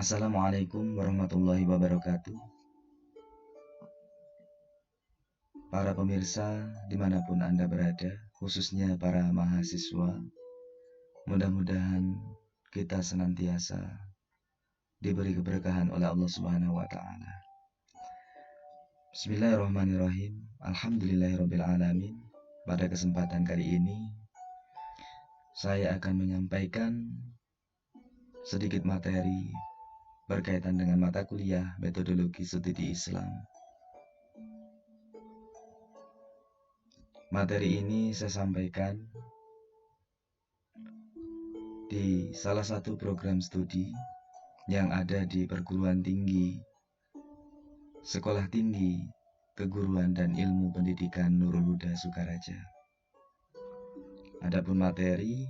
Assalamualaikum warahmatullahi wabarakatuh. Para pemirsa dimanapun Anda berada, khususnya para mahasiswa, mudah-mudahan kita senantiasa diberi keberkahan oleh Allah Subhanahu wa Ta'ala. Bismillahirrahmanirrahim. Alhamdulillahirabbil alamin. Pada kesempatan kali ini saya akan menyampaikan sedikit materi berkaitan dengan mata kuliah metodologi studi Islam. Materi ini saya sampaikan di salah satu program studi yang ada di perguruan tinggi, Sekolah Tinggi Keguruan dan Ilmu Pendidikan Nurul Huda Sukaraja. Adapun materi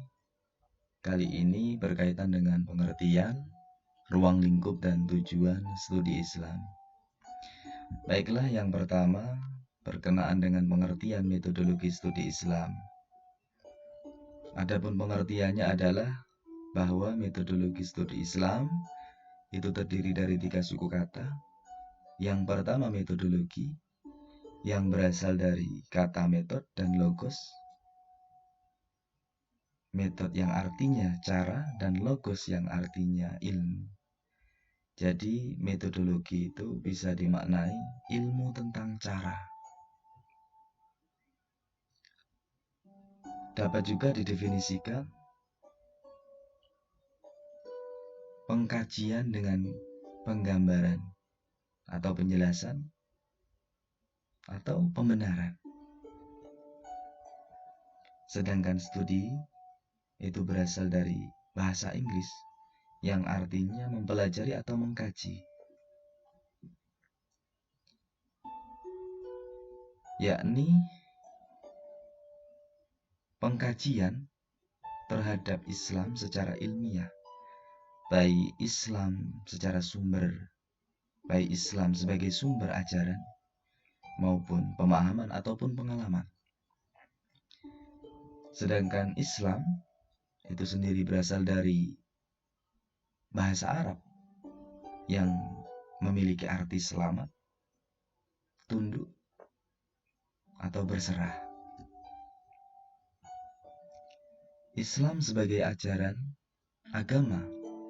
kali ini berkaitan dengan pengertian, ruang lingkup dan tujuan studi Islam. Baiklah, yang pertama berkenaan dengan pengertian metodologi studi Islam. Adapun pengertiannya adalah bahwa metodologi studi Islam itu terdiri dari 3 suku kata. Yang pertama metodologi, yang berasal dari kata metode dan logos. Metode yang artinya cara dan logos yang artinya ilmu. Jadi metodologi itu bisa dimaknai ilmu tentang cara. Dapat juga didefinisikan pengkajian dengan penggambaran atau penjelasan atau pembenaran. Sedangkan studi itu berasal dari bahasa Inggris yang artinya mempelajari atau mengkaji, yakni pengkajian terhadap Islam secara ilmiah, baik Islam secara sumber, baik Islam sebagai sumber ajaran maupun pemahaman ataupun pengalaman. Sedangkan Islam itu sendiri berasal dari bahasa Arab yang memiliki arti selamat, tunduk, atau berserah. Islam sebagai ajaran agama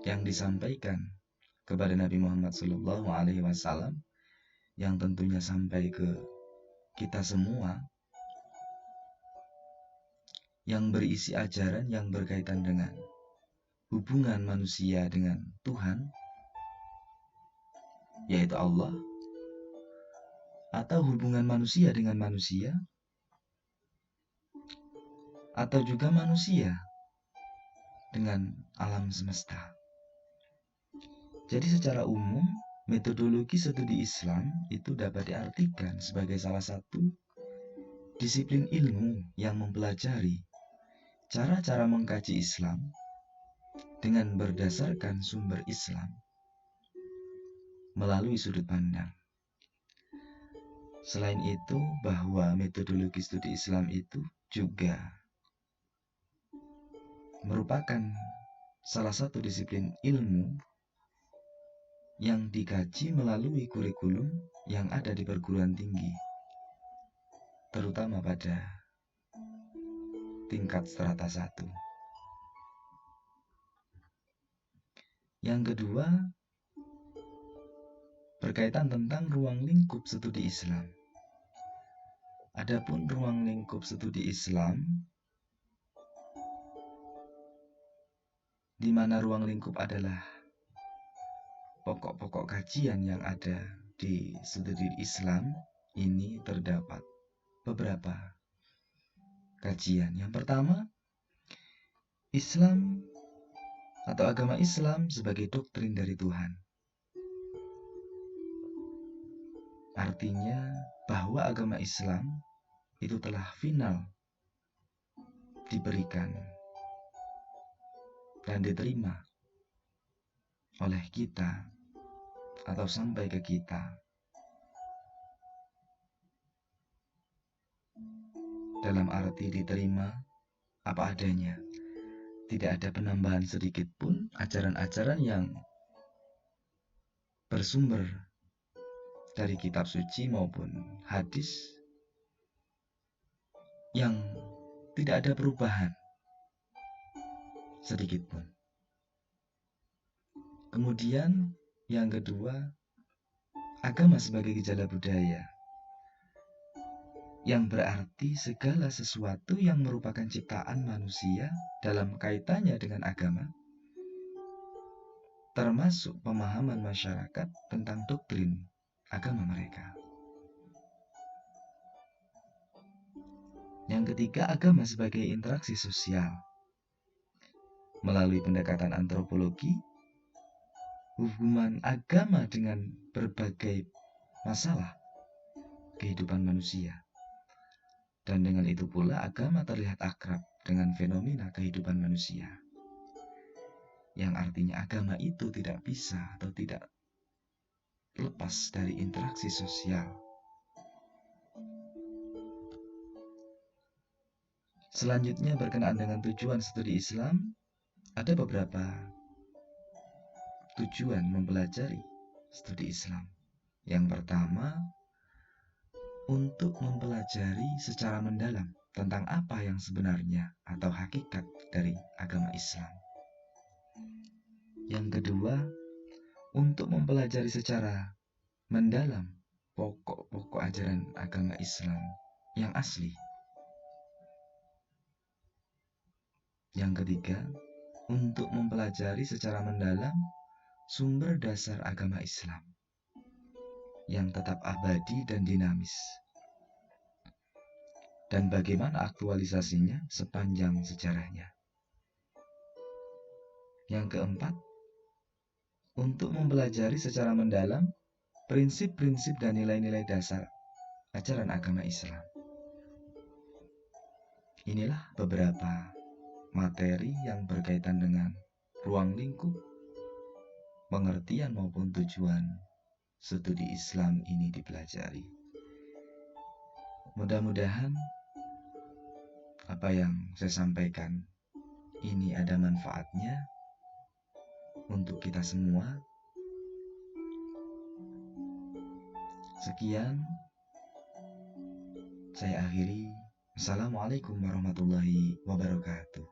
yang disampaikan kepada Nabi Muhammad SAW, yang tentunya sampai ke kita semua, yang berisi ajaran yang berkaitan dengan hubungan manusia dengan Tuhan, yaitu Allah, atau hubungan manusia dengan manusia, atau juga manusia dengan alam semesta. Jadi secara umum, metodologi studi Islam itu dapat diartikan sebagai salah satu disiplin ilmu yang mempelajari cara-cara mengkaji Islam dengan berdasarkan sumber Islam melalui sudut pandang. Selain itu, bahwa metodologi studi Islam itu juga merupakan salah satu disiplin ilmu yang dikaji melalui kurikulum yang ada di perguruan tinggi, terutama pada tingkat strata 1. Yang kedua, berkaitan tentang ruang lingkup studi Islam. Adapun ruang lingkup studi Islam, di mana ruang lingkup adalah pokok-pokok kajian yang ada di studi Islam, ini terdapat beberapa kajian. Yang pertama, Islam atau agama Islam sebagai doktrin dari Tuhan. Artinya bahwa agama Islam itu telah final diberikan dan diterima oleh kita atau sampai ke kita dalam arti diterima apa adanya. Tidak ada penambahan sedikit pun ajaran-ajaran yang bersumber dari kitab suci maupun hadis yang tidak ada perubahan sedikit pun. Kemudian yang kedua, agama sebagai gejala budaya, yang berarti segala sesuatu yang merupakan ciptaan manusia dalam kaitannya dengan agama, termasuk pemahaman masyarakat tentang doktrin agama mereka. Yang ketiga, agama sebagai interaksi sosial. Melalui pendekatan antropologi, hubungan agama dengan berbagai masalah kehidupan manusia. Dan dengan itu pula agama terlihat akrab dengan fenomena kehidupan manusia. Yang artinya agama itu tidak bisa atau tidak lepas dari interaksi sosial. Selanjutnya berkenaan dengan tujuan studi Islam, ada beberapa tujuan mempelajari studi Islam. Yang pertama, untuk mempelajari secara mendalam tentang apa yang sebenarnya atau hakikat dari agama Islam. Yang kedua, untuk mempelajari secara mendalam pokok-pokok ajaran agama Islam yang asli. Yang ketiga, untuk mempelajari secara mendalam sumber dasar agama Islam yang tetap abadi dan dinamis, dan bagaimana aktualisasinya sepanjang sejarahnya. Yang keempat, untuk mempelajari secara mendalam prinsip-prinsip dan nilai-nilai dasar ajaran agama Islam. Inilah beberapa materi yang berkaitan dengan ruang lingkup, pengertian maupun tujuan studi Islam ini dipelajari. Mudah-mudahan apa yang saya sampaikan ini ada manfaatnya untuk kita semua. Sekian, saya akhiri. Assalamualaikum warahmatullahi wabarakatuh.